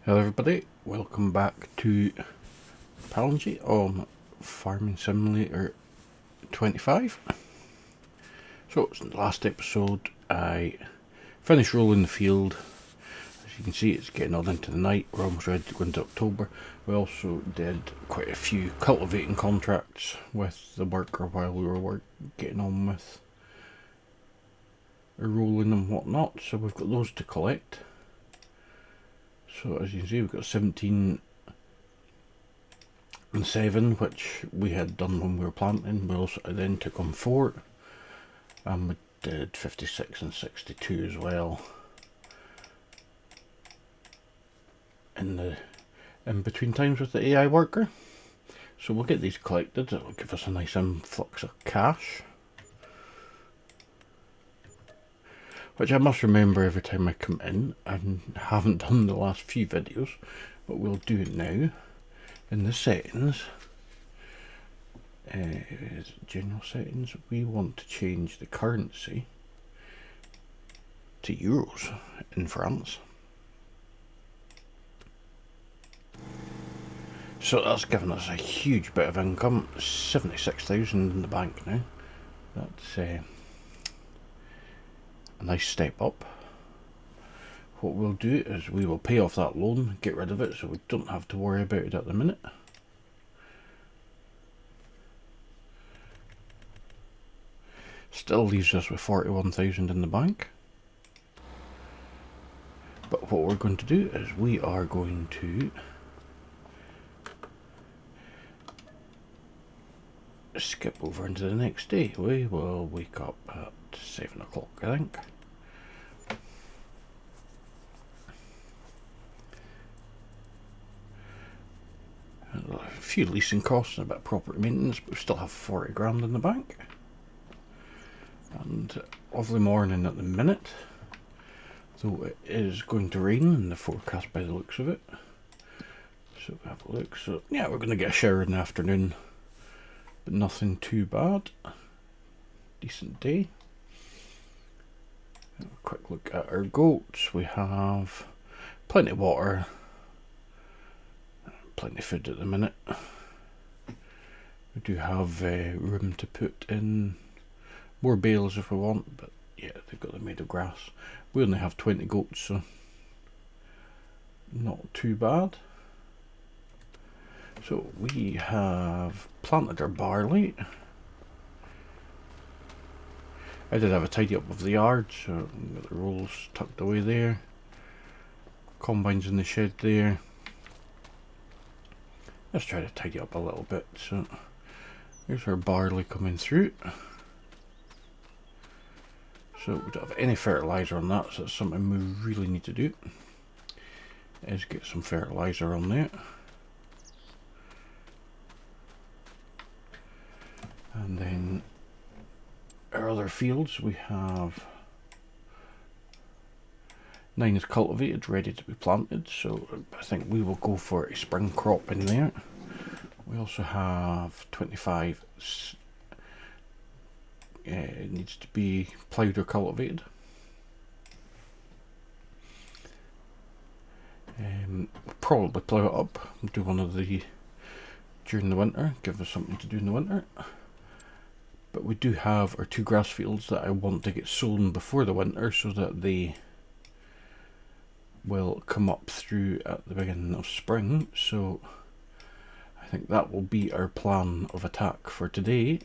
Hello everybody, welcome back to Pallegney on Farming Simulator 25. So, in the last episode I finished rolling the field. As you can see, it's getting on into the night, we're almost ready to go into October. We also did quite a few cultivating contracts with the worker while we were getting on with rolling and whatnot, so we've got those to collect. So as you can see, we've got 17 and 7, which we had done when we were planting. We also then took on 4, and we did 56 and 62 as well in the in between times with the AI worker. So we'll get these collected. It'll give us a nice influx of cash, which I must remember every time I come in. I haven't done the last few videos, but we'll do it now. In the settings, general settings, we want to change the currency to euros in France. So that's given us a huge bit of income, 76,000 in the bank now. That's a nice step up. What we'll do is we will pay off that loan, get rid of it, so we don't have to worry about it at the minute. Still leaves us with 41,000 in the bank. But what we're going to do is we are going to skip over into the next day. We will wake up at 7 o'clock, I think. A few leasing costs and a bit of property maintenance, but we still have 40 grand in the bank. And lovely morning at the minute, though it is going to rain in the forecast by the looks of it. So we have a look. So yeah, we're going to get a shower in the afternoon, but nothing too bad. Decent day. Have a quick look at our goats. We have plenty of water, plenty of food at the minute. We do have room to put in more bales if we want, but yeah, they've got them made of grass. We only have 20 goats, so not too bad. So we have planted our barley. I did have a tidy up of the yard, so we've got the rolls tucked away there. Combines in the shed there. Let's try to tidy up a little bit. So here's our barley coming through. So we don't have any fertiliser on that, so that's something we really need to do, is get some fertiliser on there. And then our other fields, we have 9 is cultivated, ready to be planted, so I think we will go for a spring crop in there. We also have 25 it needs to be ploughed or cultivated. We'll probably plough it up, we'll do one of the during the winter, give us something to do in the winter. But we do have our 2 grass fields that I want to get sown before the winter, so that they will come up through at the beginning of spring. So I think that will be our plan of attack for today,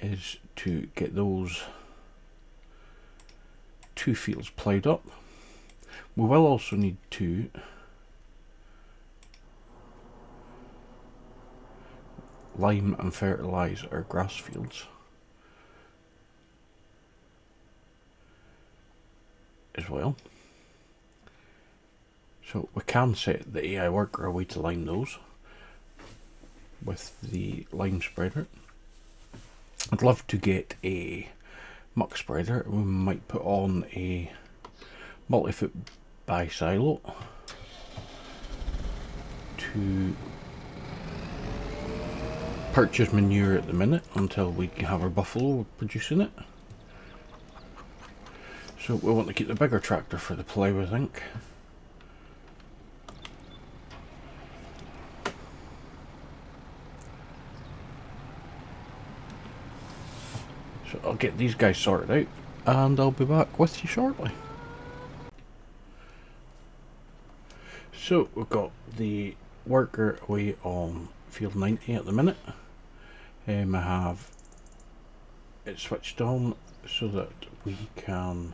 is to get those 2 fields ploughed up. We will also need to lime and fertilise our grass fields as well. So we can set the AI worker away to lime those with the lime spreader. I'd love to get a muck spreader. We might put on a multi-foot bi-silo to purchase manure at the minute until we can have our buffalo producing it. So we want to keep the bigger tractor for the plough, I think. get these guys sorted out and I'll be back with you shortly. So we've got the worker away on field 90 at the minute. I have it switched on so that we can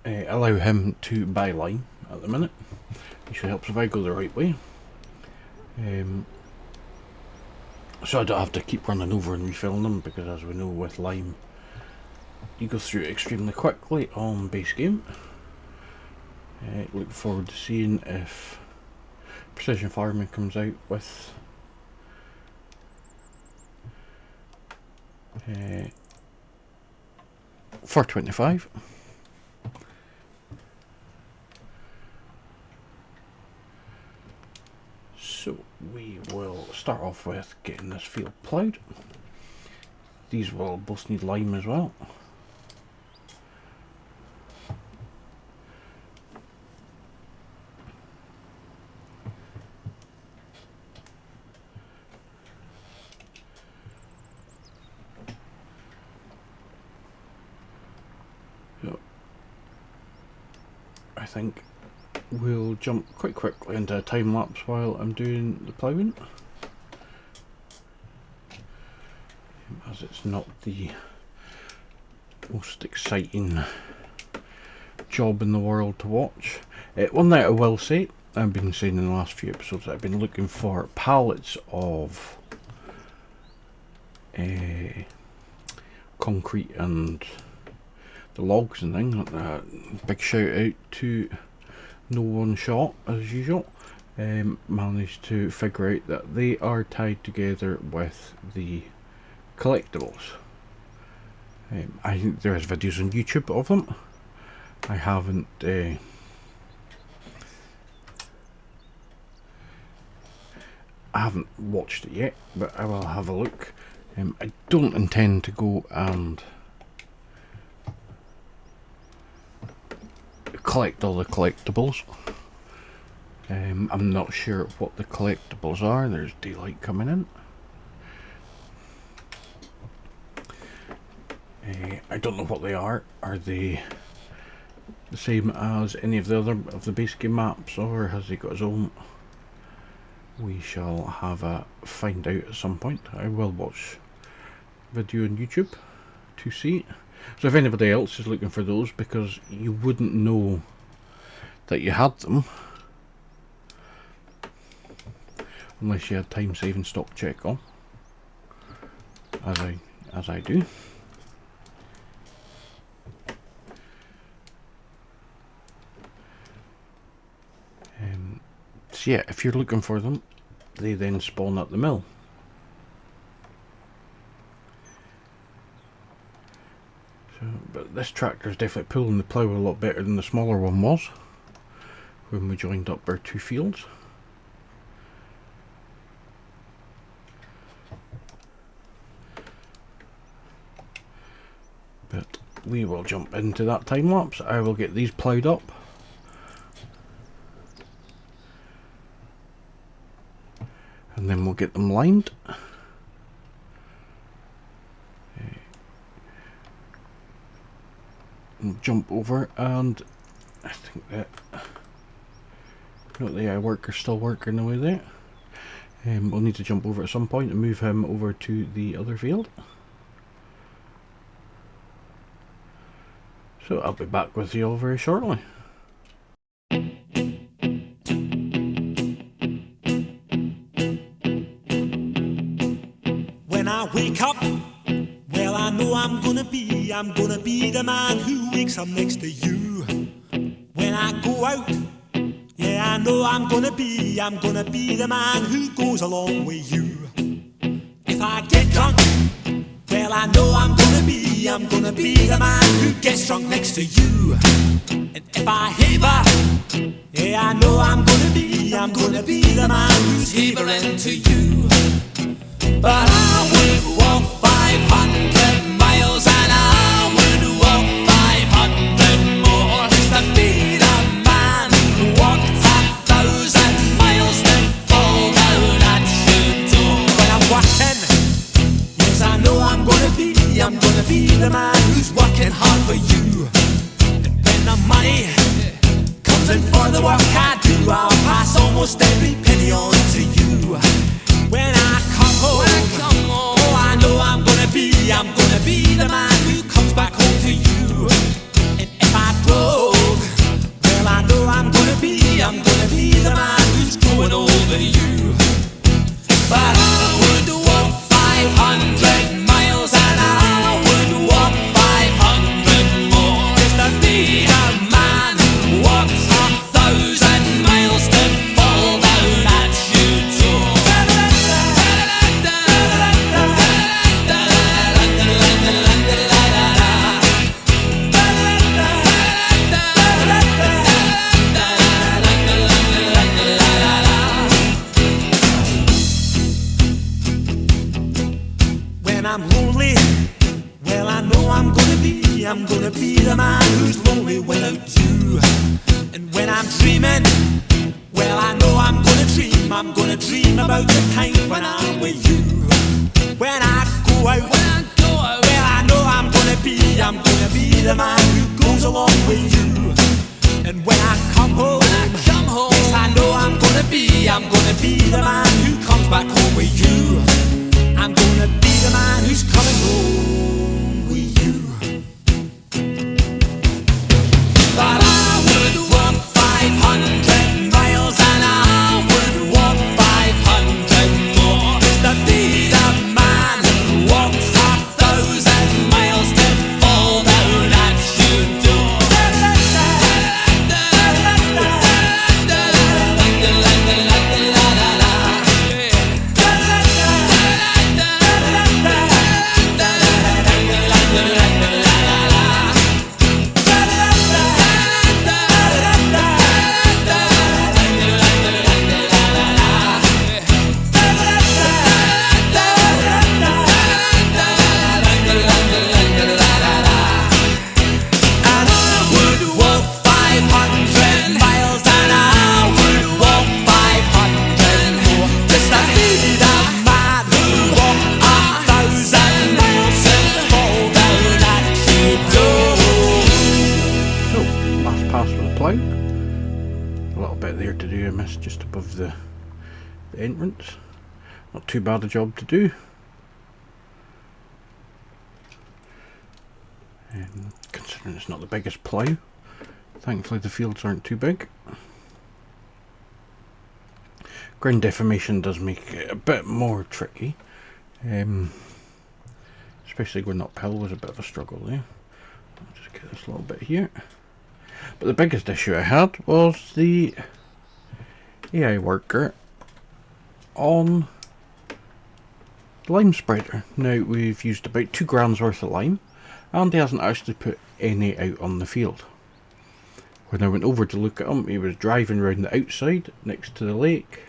allow him to buy lime at the minute. Usually helps if I go the right way. So I don't have to keep running over and refilling them, because as we know with lime you go through it extremely quickly on base game. Look forward to seeing if Precision Farming comes out with for 25. So we will start off with getting this field ploughed. These will both need lime as well. So I think we'll jump quite quickly into a time lapse while I'm doing the ploughing, as it's not the most exciting job in the world to watch. One thing I will say, I've been saying in the last few episodes, that I've been looking for pallets of concrete and the logs and things. Big shout out to No One Shot, as usual. Managed to figure out that they are tied together with the collectibles. I think there is videos on YouTube of them. I haven't watched it yet, but I will have a look. I don't intend to go and collect all the collectibles. I'm not sure what the collectibles are. There's daylight coming in. I don't know what they are. Are they the same as any of the other of the base game maps, or has he got his own? We shall have a find out at some point. I will watch video on YouTube to see. So if anybody else is looking for those, because you wouldn't know that you had them unless you had time saving stock check on, as I do. So yeah, if you're looking for them, they then spawn at the mill. So, but this tractor is definitely pulling the plough a lot better than the smaller one was when we joined up our two fields. But we will jump into that time lapse. I will get these ploughed up. And then we'll get them lined. We'll jump over, and I think that the AI worker's still working away there. We'll need to jump over at some point and move him over to the other field. So I'll be back with you all very shortly. When I wake up, well, I know I'm gonna be the man who wakes up next to you. When I go out, yeah, I know I'm gonna be the man who goes along with you. If I get drunk, well, I know I'm gonna be the man who gets drunk next to you. And if I haver, yeah, I know I'm gonna be the man who's havering to you. But I would walk 500 miles, and I would walk 500 more to be the man who walked 1,000 miles to fall down at your door. When I'm walking the man who's working hard for you. And when the money comes in for the work I do, I'll pass almost every penny on to you. When I come home, oh, I know I'm gonna be the man who comes back home to you. And if I broke, well, I know I'm gonna be the man who's growing over you. But I would walk 500 miles and I would walk 500 more just to be the man who walks 1,000 miles to fall down at your door. When I'm lonely, well, I know I'm gonna be the man who's lonely without you. And when I'm dreaming, well, I know I'm gonna dream about the time when I'm with you. When I go out, well, I know I'm gonna be the man who goes along with you. And when I come home, yes, I know I'm gonna be the man who comes back home with you. I'm gonna be the man who's coming home with you. But I would walk 500 miles and I would walk 500 more just to be the man who walks 1,000 miles to fall down at your door. A little bit there to do, I missed just above the entrance. Not too bad a job to do. Considering it's not the biggest plough, thankfully the fields aren't too big. Ground deformation does make it a bit more tricky, especially going uphill was a bit of a struggle there. I'll just get this little bit here. But the biggest issue I had was the AI worker on the lime spreader. Now we've used about 2 grams worth of lime and he hasn't actually put any out on the field. When I went over to look at him, he was driving around the outside next to the lake,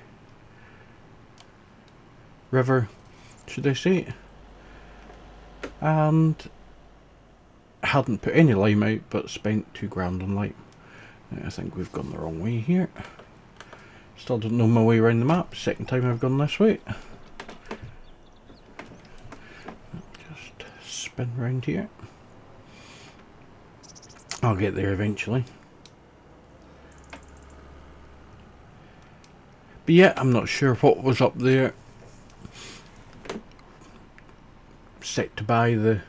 river should I say, and hadn't put any lime out but spent 2 grand on lime. I think we've gone the wrong way here. Still don't know my way around the map. Second time I've gone this way. Just spin round here. I'll get there eventually. But yeah, I'm not sure what was up there. Set to buy the...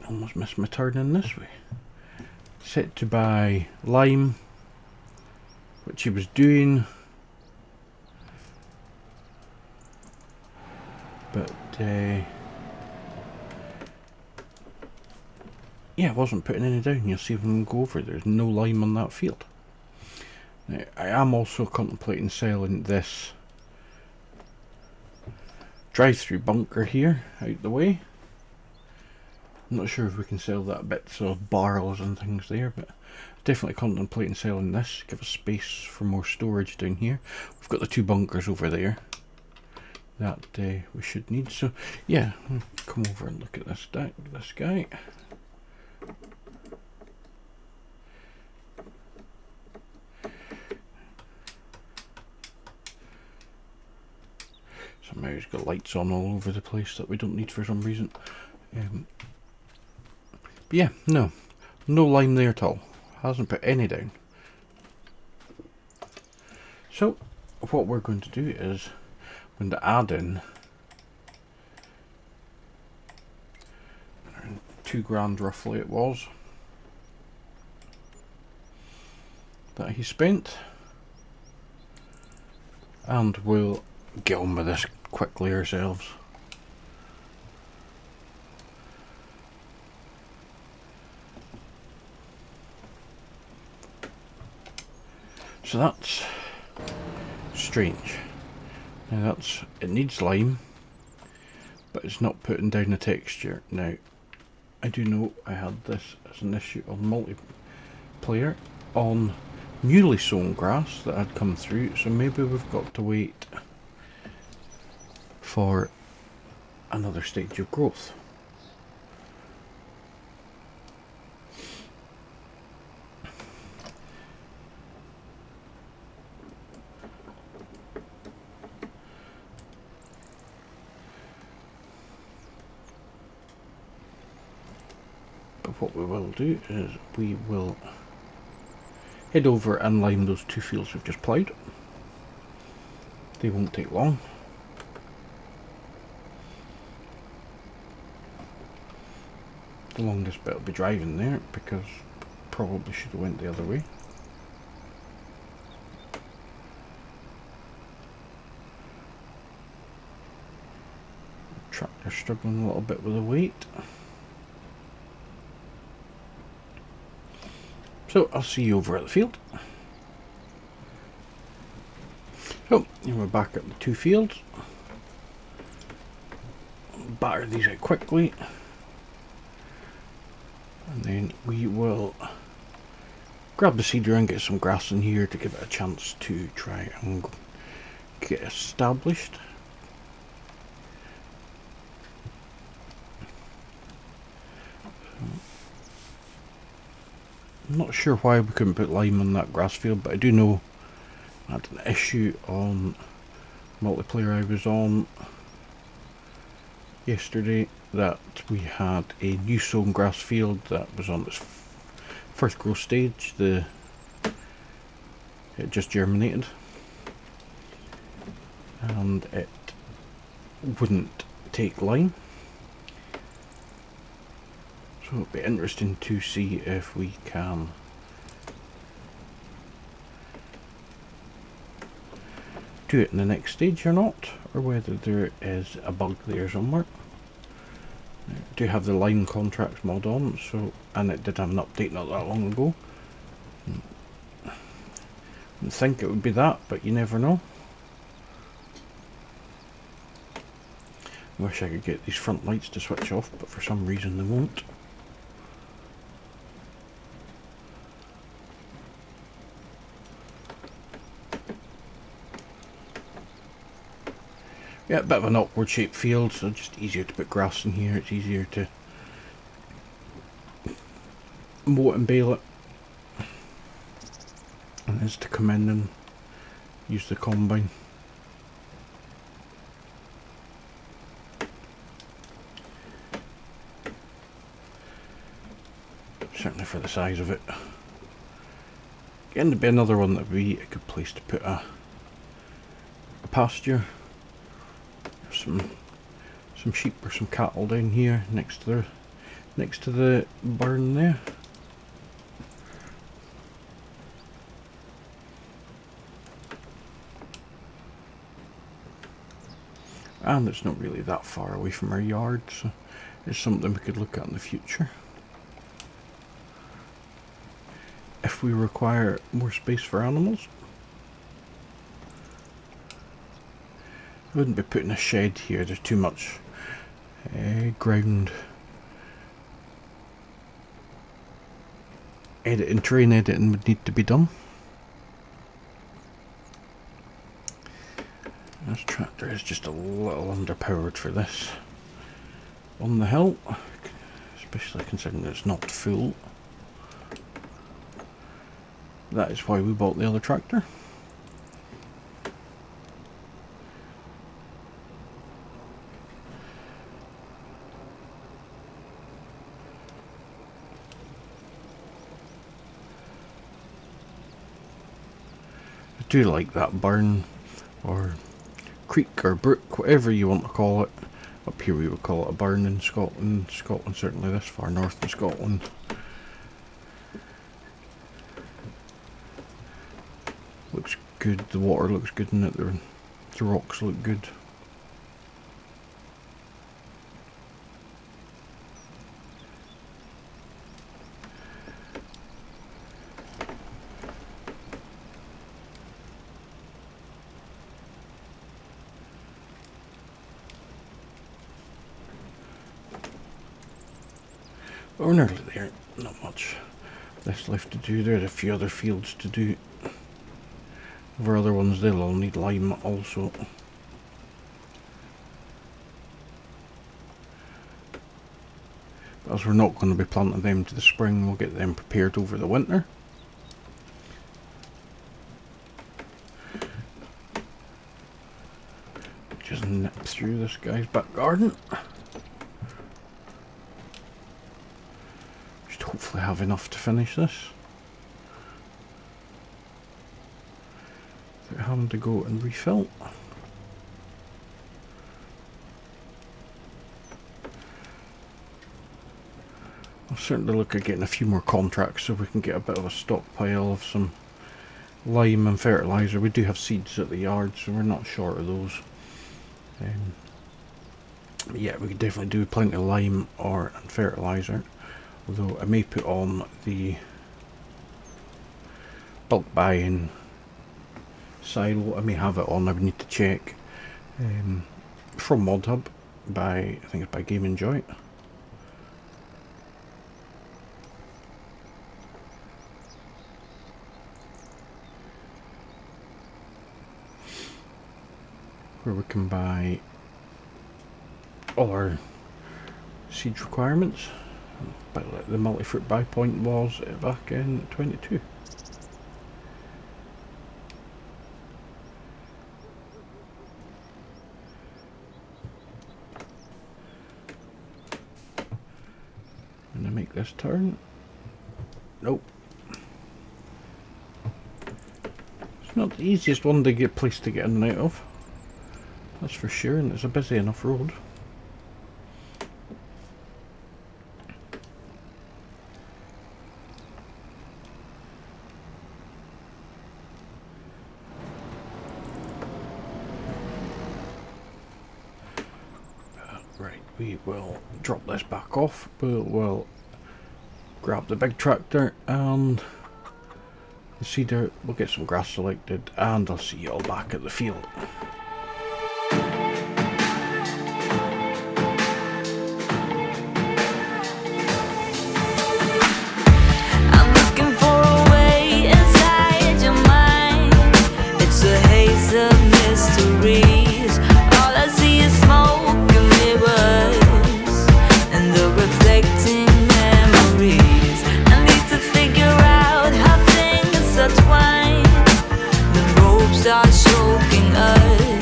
Almost missed my turn in this way. Set to buy lime, which he was doing, but yeah, I wasn't putting any down. You'll see when we go over, there's no lime on that field. Now, I am also contemplating selling this drive-through bunker here out the way. I'm not sure if we can sell that bits of barrels and things there, but definitely contemplating selling this. Give us space for more storage down here. We've got the 2 bunkers over there that we should need. So yeah, come over and look at this guy. Somehow he's got lights on all over the place that we don't need for some reason. But yeah, no lime there at all. Hasn't put any down. So what we're going to do is I'm going to add in £2 roughly it was that he spent, and we'll get on with this quickly ourselves. So that's strange. Now it needs lime, but it's not putting down the texture. Now I do know I had this as an issue on multiplayer on newly sown grass that had come through, so maybe we've got to wait for another stage of growth. But what we will do is we will head over and lime those 2 fields we've just ploughed. They won't take long. The longest bit will be driving there, because probably should have went the other way. Tractor struggling a little bit with the weight. So I'll see you over at the field. So we're back at the 2 fields. Batter these out quickly, and then we will grab the seeder and get some grass in here to give it a chance to try and get established. I'm not sure why we couldn't put lime on that grass field, but I do know I had an issue on multiplayer I was on yesterday that we had a new sown grass field that was on its first growth stage. It just germinated and it wouldn't take lime. So it'll be interesting to see if we can do it in the next stage or not, or whether there is a bug there somewhere. I do have the lime contracts mod on, so, and it did have an update not that long ago. I think it would be that, but you never know. I wish I could get these front lights to switch off, but for some reason they won't. Yeah, a bit of an awkward shaped field, so just easier to put grass in here. It's easier to mow it and bale it, and it is to come in and use the combine. Certainly for the size of it. Again, to be another one that would be a good place to put a pasture. Some sheep or some cattle down here next to the barn there. And it's not really that far away from our yard, so it's something we could look at in the future if we require more space for animals. I wouldn't be putting a shed here, there's too much ground editing, terrain editing would need to be done. This tractor is just a little underpowered for this on the hill, especially considering it's not full. That is why we bought the other tractor. do like that burn or creek or brook, whatever you want to call it. Up here we would call it a burn in Scotland. Scotland, certainly this far north in Scotland. Looks good, the water looks good in it, the rocks look good. But we're nearly there, not much less left to do. There's a few other fields to do. For other ones, they'll all need lime also. But as we're not going to be planting them to the spring, we'll get them prepared over the winter. Just nip through this guy's back garden. Should hopefully have enough to finish this. Having to go and refill. I'll certainly look at getting a few more contracts so we can get a bit of a stockpile of some lime and fertiliser. We do have seeds at the yard, so we're not short of those. Yeah, we could definitely do plenty of lime and fertiliser, although I may put on the bulk buying silo. I may have it on, I would need to check. From Mod Hub I think it's by Game Enjoy. Where we can buy all our seed requirements, but the multi-fruit buy point was back in 22. Gonna make this turn. Nope. It's not the easiest one to get place to get in and out of. That's for sure, and it's a busy enough road. Right, we will drop this back off. We'll grab the big tractor and the seeder. We'll get some grass selected, and I'll see you all back at the field. Start choking us.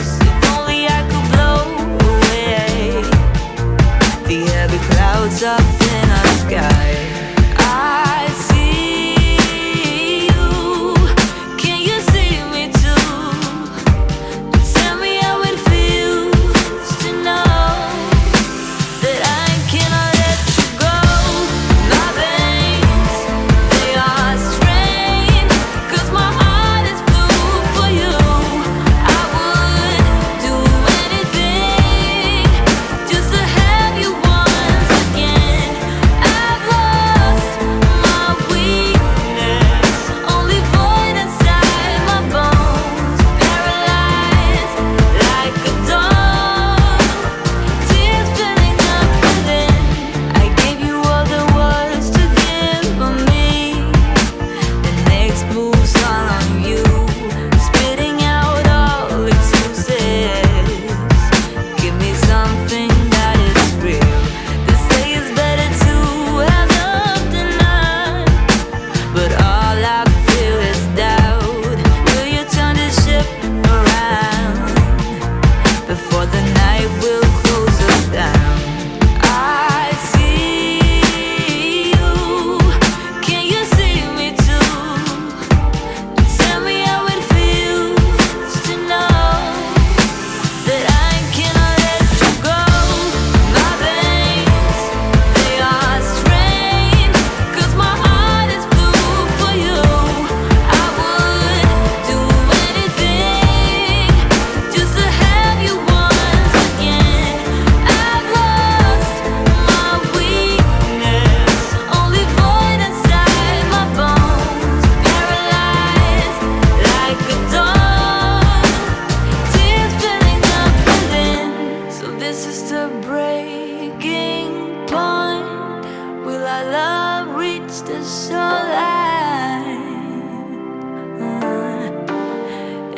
shoreline.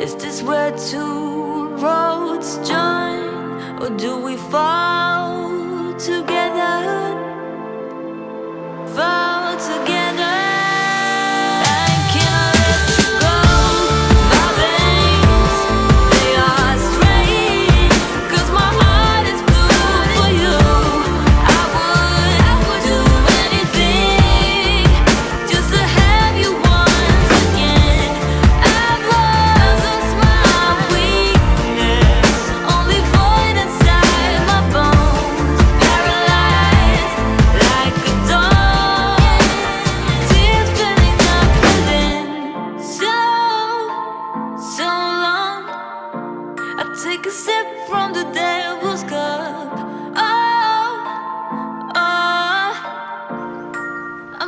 Is this where two roads join, or do we fall together? Fall together. Take a sip from the devil's cup.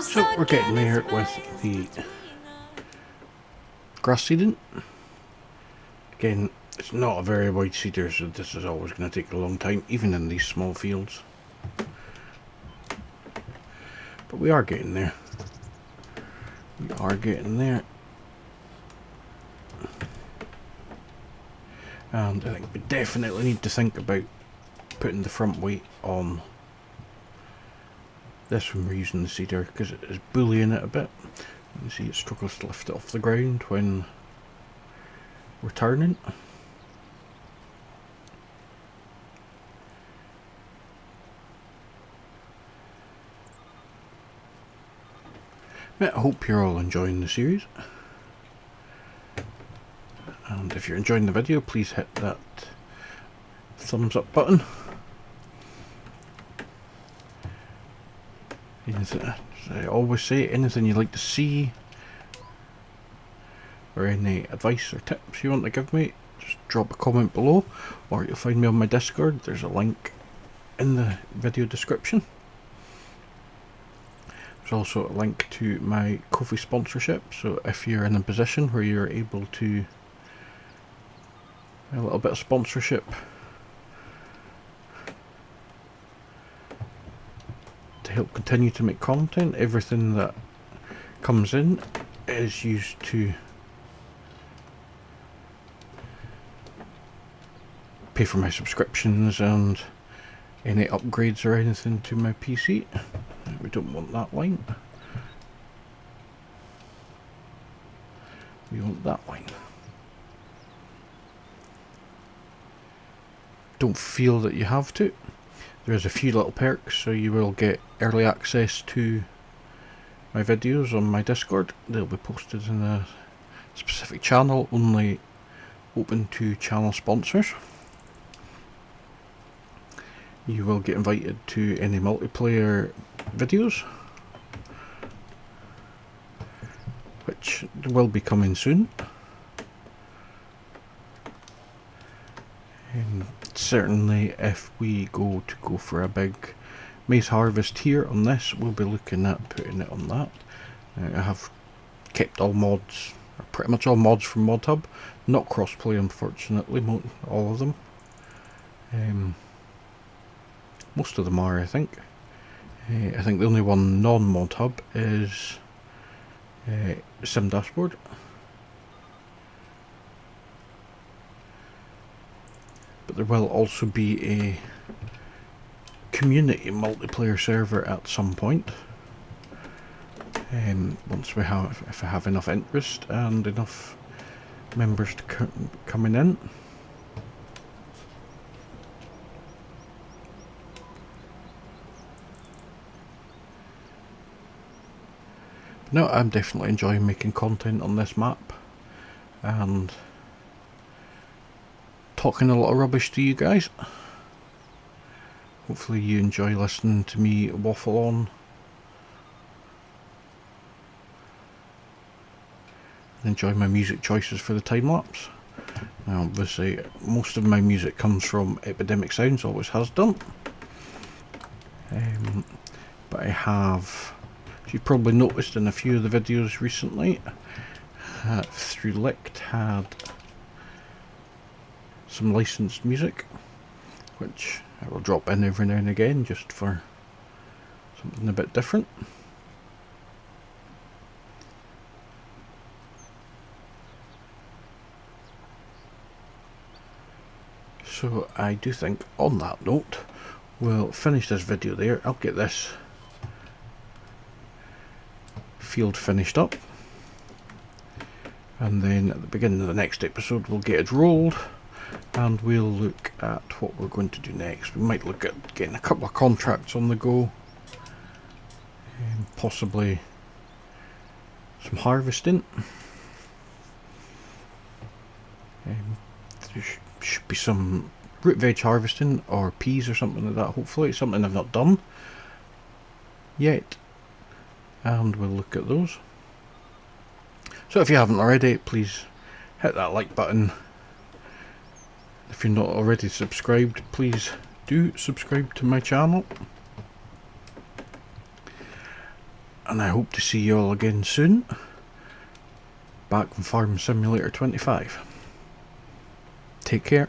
So we're getting there with the grass seeding. Again, it's not a very wide seeder, so this is always going to take a long time, even in these small fields. But we are getting there. We are getting there. And I think we definitely need to think about putting the front weight on this when we're using the seeder, because it is bullying it a bit. You can see it struggles to lift it off the ground when we're turning. I hope you're all enjoying the series. And if you're enjoying the video, please hit that thumbs up button. As I always say, anything you'd like to see or any advice or tips you want to give me, just drop a comment below, or you'll find me on my Discord. There's a link in the video description. There's also a link to my Ko-fi sponsorship, so if you're in a position where you're able to a little bit of sponsorship to help continue to make content, everything that comes in is used to pay for my subscriptions and any upgrades or anything to my PC. We don't want that line. We want that line. Don't feel that you have to. There's a few little perks, so you will get early access to my videos on my Discord. They'll be posted in a specific channel, only open to channel sponsors. You will get invited to any multiplayer videos, which will be coming soon. Certainly if we go for a big maize harvest here on this, we'll be looking at putting it on that. I have kept all mods, or pretty much all mods from ModHub, not crossplay unfortunately, all of them. Most of them are, I think. I think the only one non-ModHub is Sim Dashboard. But there will also be a community multiplayer server at some point. Once if I have enough interest and enough members coming in. No, I'm definitely enjoying making content on this map and talking a lot of rubbish to you guys. Hopefully you enjoy listening to me waffle on. And enjoy my music choices for the time lapse. Now obviously most of my music comes from Epidemicsounds, always has done. But I have, as you've probably noticed in a few of the videos recently, through Licked had some licensed music, which I will drop in every now and again just for something a bit different. So I do think on that note we'll finish this video there. I'll get this field finished up, and then at the beginning of the next episode we'll get it rolled and we'll look at what we're going to do next. We might look at getting a couple of contracts on the go, and possibly some harvesting. There should be some root veg harvesting or peas or something like that. Hopefully it's something I've not done yet, and we'll look at those. So if you haven't already, please hit that like button. If you're not already subscribed, please do subscribe to my channel, and I hope to see you all again soon, back from Farming Simulator 25. Take care.